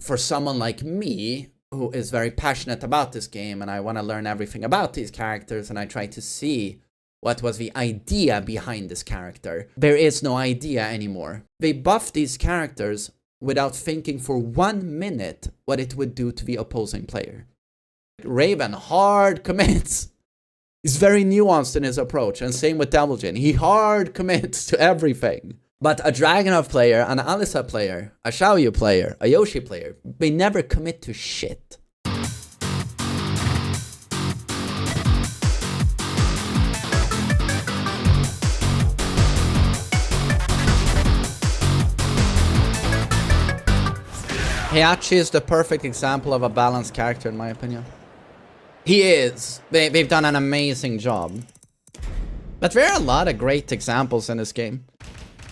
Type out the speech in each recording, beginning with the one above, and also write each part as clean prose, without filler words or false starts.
for someone like me, who is very passionate about this game, and I want to learn everything about these characters, and I try to see what was the idea behind this character. There is no idea anymore. They buffed these characters without thinking for 1 minute what it would do to the opposing player. Raven hard commits. He's very nuanced in his approach, and same with Devil Jin. He hard commits to everything. But a Dragunov player, an Alisa player, a Xiaoyu player, a Yoshi player, they never commit to shit. Heihachi is the perfect example of a balanced character, in my opinion. He is. They've done an amazing job. But there are a lot of great examples in this game.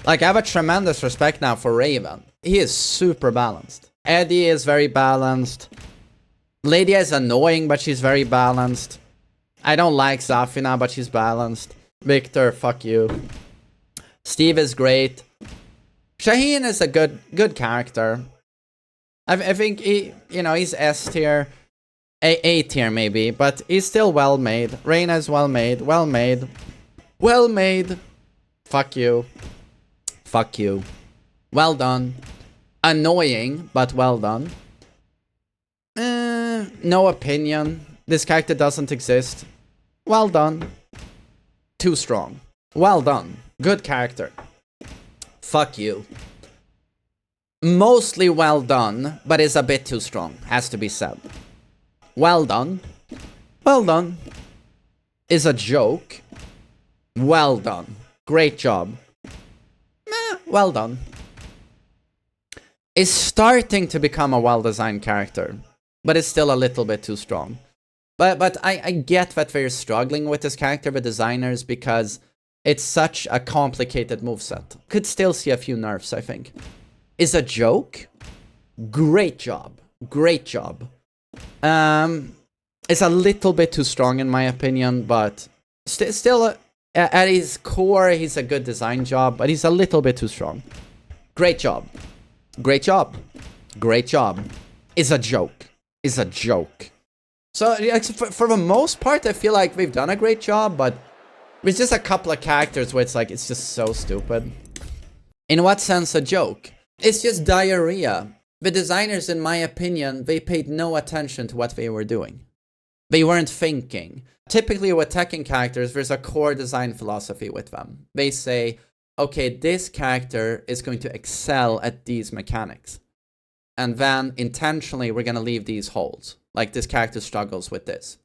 Like, I have a tremendous respect now for Raven. He is super balanced. Eddie is very balanced. Lydia is annoying, but she's very balanced. I don't like Zafina, but she's balanced. Victor, fuck you. Steve is great. Shaheen is a good character. I think he's S tier. A tier maybe, but he's still well made. Reina is well made. Well made. Fuck you. Fuck you. Well done. Annoying, but well done. No opinion. This character doesn't exist. Well done. Too strong. Well done. Good character. Fuck you. Mostly well done, but is a bit too strong. Has to be said. Well done. Well done. Is a joke. Well done. Great job. Well done. Is starting to become a well-designed character, but is still a little bit too strong. But I get that they're struggling with this character, the designers, because it's such a complicated moveset. Could still see a few nerfs, I think. Is a joke. Great job. Great job. It's a little bit too strong in my opinion, but still at his core, he's a good design job, but he's a little bit too strong. Great job. Great job. Great job. Is a joke. Is a joke. So for the most part, I feel like we've done a great job, but there's just a couple of characters where it's like, it's just so stupid. In what sense a joke? It's just diarrhea. The designers, in my opinion, they paid no attention to what they were doing. They weren't thinking. Typically with Tekken characters, there's a core design philosophy with them. They say, okay, this character is going to excel at these mechanics. And then intentionally, we're going to leave these holes. Like this character struggles with this.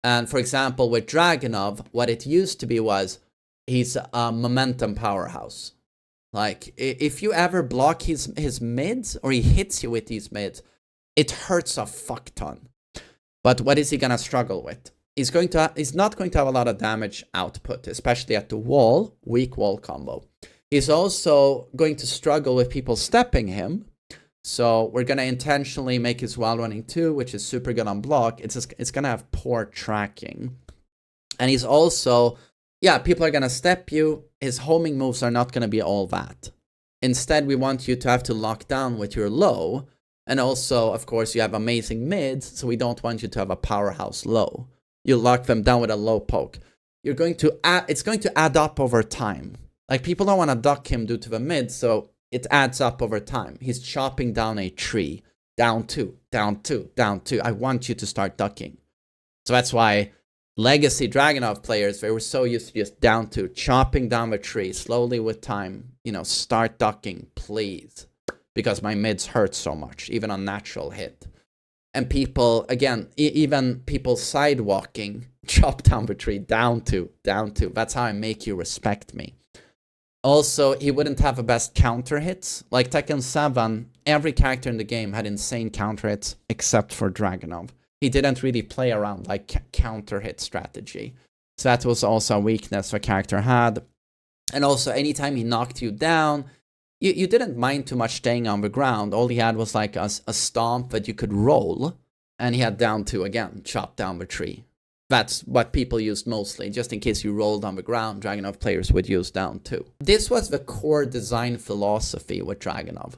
And for example, with Dragunov, what it used to be was, he's a momentum powerhouse. Like, if you ever block his mids, or he hits you with these mids, it hurts a fuck ton. But what is he gonna struggle with? He's not going to have a lot of damage output, especially at the wall, weak wall combo. He's also going to struggle with people stepping him. So we're gonna intentionally make his wall running 2, which is super good on block. It's gonna have poor tracking. And he's also, yeah, people are gonna step you. His homing moves are not gonna be all that. Instead, we want you to have to lock down with your low. And also, of course, you have amazing mids, so we don't want you to have a powerhouse low. You lock them down with a low poke. It's going to add up over time. Like, people don't want to duck him due to the mid, so it adds up over time. He's chopping down a tree. Down 2, down 2, down 2. I want you to start ducking. So that's why legacy Dragunov players, they were so used to just down 2, chopping down the tree slowly with time. You know, start ducking, please. Because my mids hurt so much, even on natural hit. And people, again, even people sidewalking, chop down the tree, down 2, down 2. That's how I make you respect me. Also, he wouldn't have the best counter hits. Like Tekken 7, every character in the game had insane counter hits, except for Dragunov. He didn't really play around like counter hit strategy. So that was also a weakness the character had. And also, anytime he knocked you down, you didn't mind too much staying on the ground. All he had was like a stomp that you could roll. And he had down 2 again, chop down the tree. That's what people used mostly. Just in case you rolled on the ground, Dragunov players would use down 2. This was the core design philosophy with Dragunov.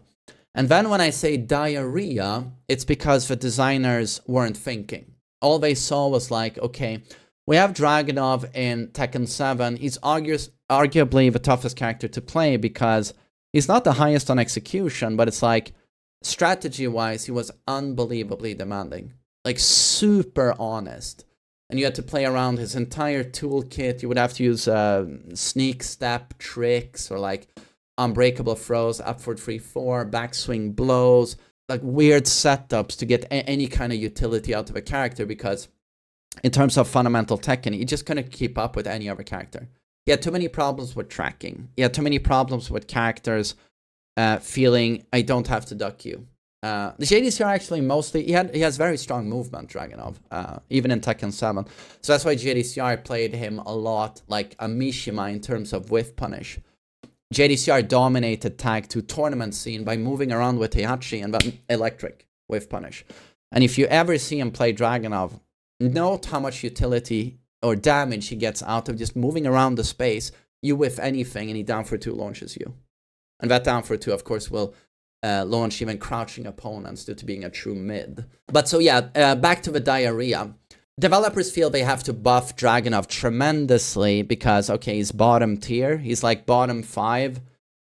And then when I say diarrhea, it's because the designers weren't thinking. All they saw was like, okay, we have Dragunov in Tekken 7. He's arguably the toughest character to play because he's not the highest on execution, but it's like, strategy-wise, he was unbelievably demanding. Like, super honest. And you had to play around his entire toolkit. You would have to use sneak step tricks or like unbreakable throws, up for 3-4, backswing blows, like weird setups to get any kind of utility out of a character, because in terms of fundamental Tekken, he just couldn't keep up with any other character. He had too many problems with tracking. He had too many problems with characters feeling, I don't have to duck you. The JDCR actually mostly, he has very strong movement, Dragunov, even in Tekken 7. So that's why JDCR played him a lot like a Mishima in terms of whiff punish. JDCR dominated Tag 2 tournament scene by moving around with Heihachi and then electric whiff punish. And if you ever see him play Dragunov, note how much utility or damage he gets out of just moving around the space. You whiff anything and he down for 2 launches you. And that down for 2, of course, will launch even crouching opponents due to being a true mid. But so yeah, back to the diarrhea. Developers feel they have to buff Dragunov tremendously because, okay, he's bottom tier. He's like bottom 5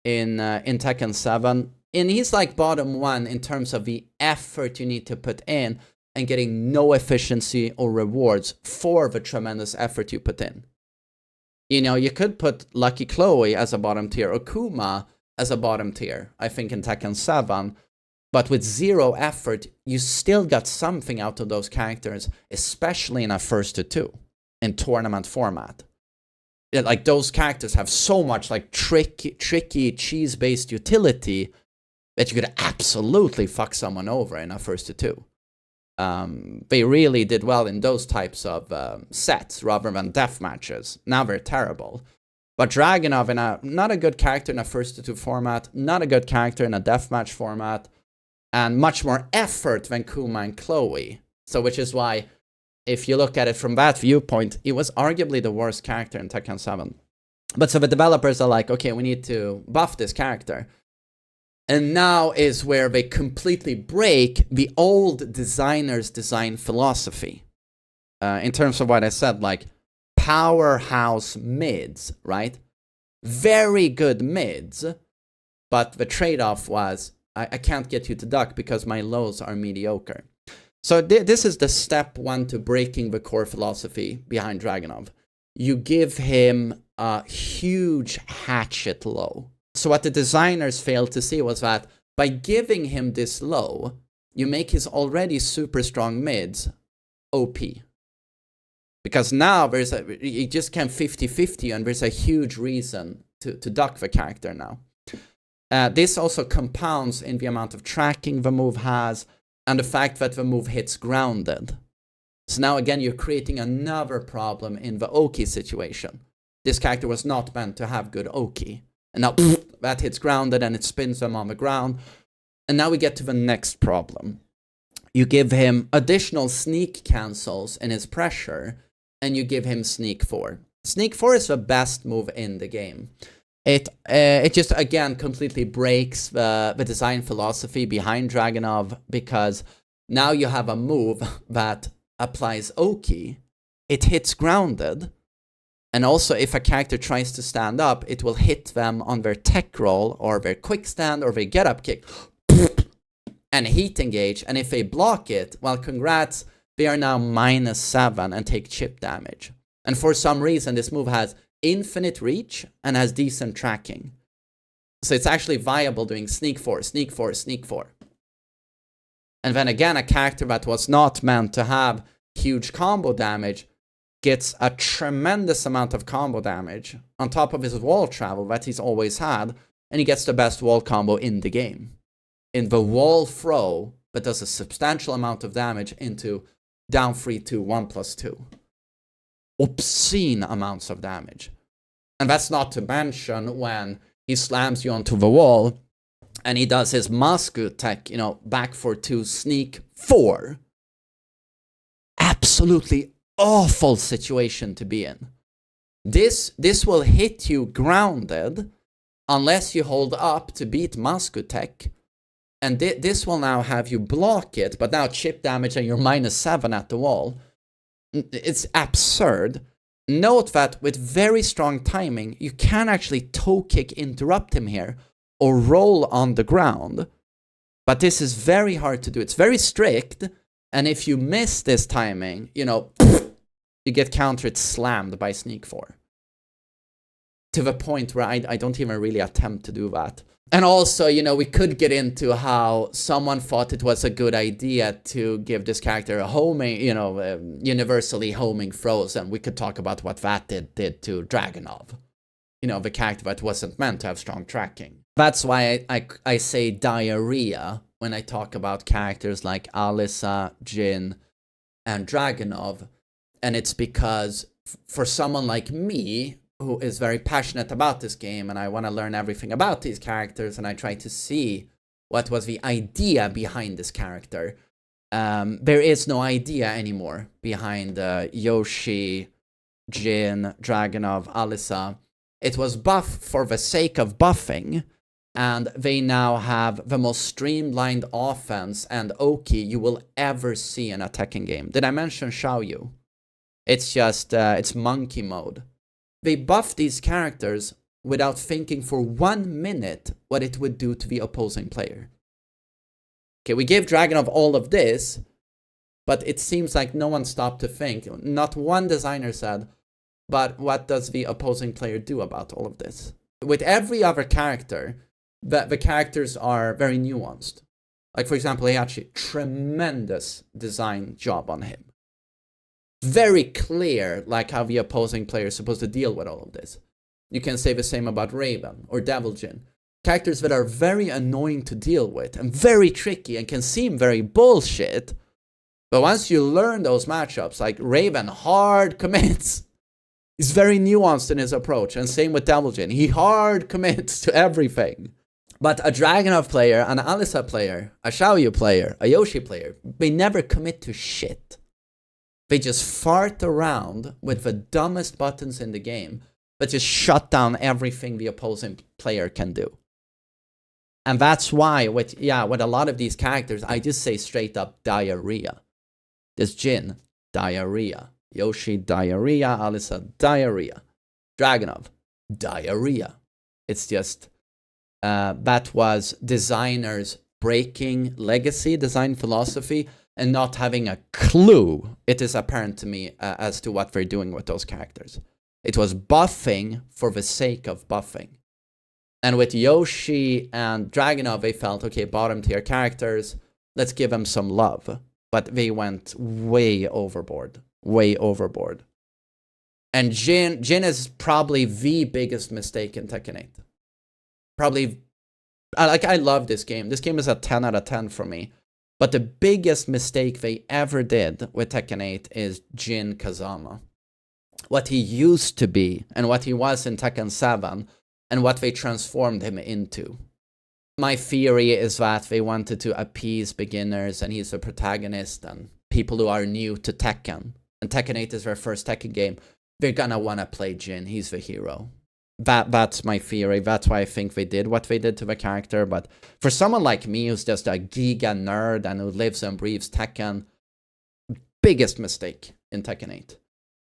in Tekken 7. And he's like bottom 1 in terms of the effort you need to put in and getting no efficiency or rewards for the tremendous effort you put in. You know, you could put Lucky Chloe as a bottom tier or Kuma as a bottom tier, I think, in Tekken 7. But with 0 effort, you still got something out of those characters, especially in a 1-2 in tournament format. Like, those characters have so much like tricky cheese-based utility that you could absolutely fuck someone over in a 1-2. They really did well in those types of sets rather than death matches. Now they're terrible. But Dragunov, not a good character in a 1-2 format, not a good character in a deathmatch format, and much more effort than Kuma and Chloe. So which is why, if you look at it from that viewpoint, it was arguably the worst character in Tekken 7. But so the developers are like, okay, we need to buff this character. And now is where they completely break the old designer's design philosophy. In terms of what I said, like, powerhouse mids, right? Very good mids, but the trade-off was, I can't get you to duck because my lows are mediocre. So this is the step 1 to breaking the core philosophy behind Dragunov. You give him a huge hatchet low. So what the designers failed to see was that by giving him this low, you make his already super strong mids OP. Because now you just can't 50-50 and there's a huge reason to duck the character now. This also compounds in the amount of tracking the move has and the fact that the move hits grounded. So now again, you're creating another problem in the Oki situation. This character was not meant to have good Oki. And now that hits grounded and it spins them on the ground. And now we get to the next problem. You give him additional sneak cancels in his pressure, and you give him Sneak 4. Sneak 4 is the best move in the game. It just, again, completely breaks the design philosophy behind Dragunov, because now you have a move that applies Oki, it hits grounded, and also if a character tries to stand up, it will hit them on their tech roll, or their quick stand, or their get up kick, and heat engage, and if they block it, well, congrats, they are now -7 and take chip damage. And for some reason, this move has infinite reach and has decent tracking. So it's actually viable doing Sneak 4, Sneak 4, Sneak 4. And then again, a character that was not meant to have huge combo damage gets a tremendous amount of combo damage on top of his wall travel that he's always had, and he gets the best wall combo in the game. In the wall throw, that does a substantial amount of damage into down 3-2, 1+2. Obscene amounts of damage. And that's not to mention when he slams you onto the wall and he does his Masku tech, back for 2, Sneak 4. Absolutely awful situation to be in. This will hit you grounded unless you hold up to beat Masku tech. And this will now have you block it, but now chip damage and you're -7 at the wall. It's absurd. Note that with very strong timing, you can actually toe kick interrupt him here or roll on the ground. But this is very hard to do. It's very strict. And if you miss this timing, you know, you get countered slammed by Sneak 4. To the point where I don't even really attempt to do that. And also, you know, we could get into how someone thought it was a good idea to give this character a homing, you know, universally homing throws, and we could talk about what that did to Dragunov. You know, the character that wasn't meant to have strong tracking. That's why I say diarrhea when I talk about characters like Alyssa, Jin, and Dragunov. And it's because for someone like me, who is very passionate about this game, and I want to learn everything about these characters, and I try to see what was the idea behind this character. There is no idea anymore behind Yoshi, Jin, Dragunov, Alyssa. It was buff for the sake of buffing, and they now have the most streamlined offense and Oki you will ever see in a Tekken game. Did I mention Xiaoyu? It's just, it's monkey mode. They buffed these characters without thinking for 1 minute what it would do to the opposing player. Okay, we gave Dragunov all of this, but it seems like no one stopped to think. Not one designer said, but what does the opposing player do about all of this? With every other character, the characters are very nuanced. Like, for example, Heihachi, tremendous design job on him. Very clear, like how the opposing player is supposed to deal with all of this. You can say the same about Raven or Devil Jin. Characters that are very annoying to deal with and very tricky and can seem very bullshit. But once you learn those matchups, like Raven hard commits. He's very nuanced in his approach, and same with Devil Jin. He hard commits to everything. But a Dragunov player, an Alyssa player, a Xiaoyu player, a Yoshi player, they never commit to shit. They just fart around with the dumbest buttons in the game, but just shut down everything the opposing player can do. And that's why, with a lot of these characters, I just say straight up diarrhea. This Jin, diarrhea. Yoshi, diarrhea. Alyssa, diarrhea. Dragunov, diarrhea. It's just, that was designers breaking legacy, design philosophy, and not having a clue, it is apparent to me, as to what they're doing with those characters. It was buffing for the sake of buffing. And with Yoshi and Dragunov, they felt, okay, bottom tier characters, let's give them some love. But they went way overboard. Way overboard. And Jin is probably the biggest mistake in Tekken 8. Probably, I love this game. This game is a 10 out of 10 for me. But the biggest mistake they ever did with Tekken 8 is Jin Kazama. What he used to be, and what he was in Tekken 7, and what they transformed him into. My theory is that they wanted to appease beginners, and he's a protagonist, and people who are new to Tekken. And Tekken 8 is their first Tekken game. They're gonna wanna play Jin, he's the hero. That's my theory. That's why I think they did what they did to the character. But for someone like me who's just a giga nerd and who lives and breathes Tekken, biggest mistake in Tekken 8.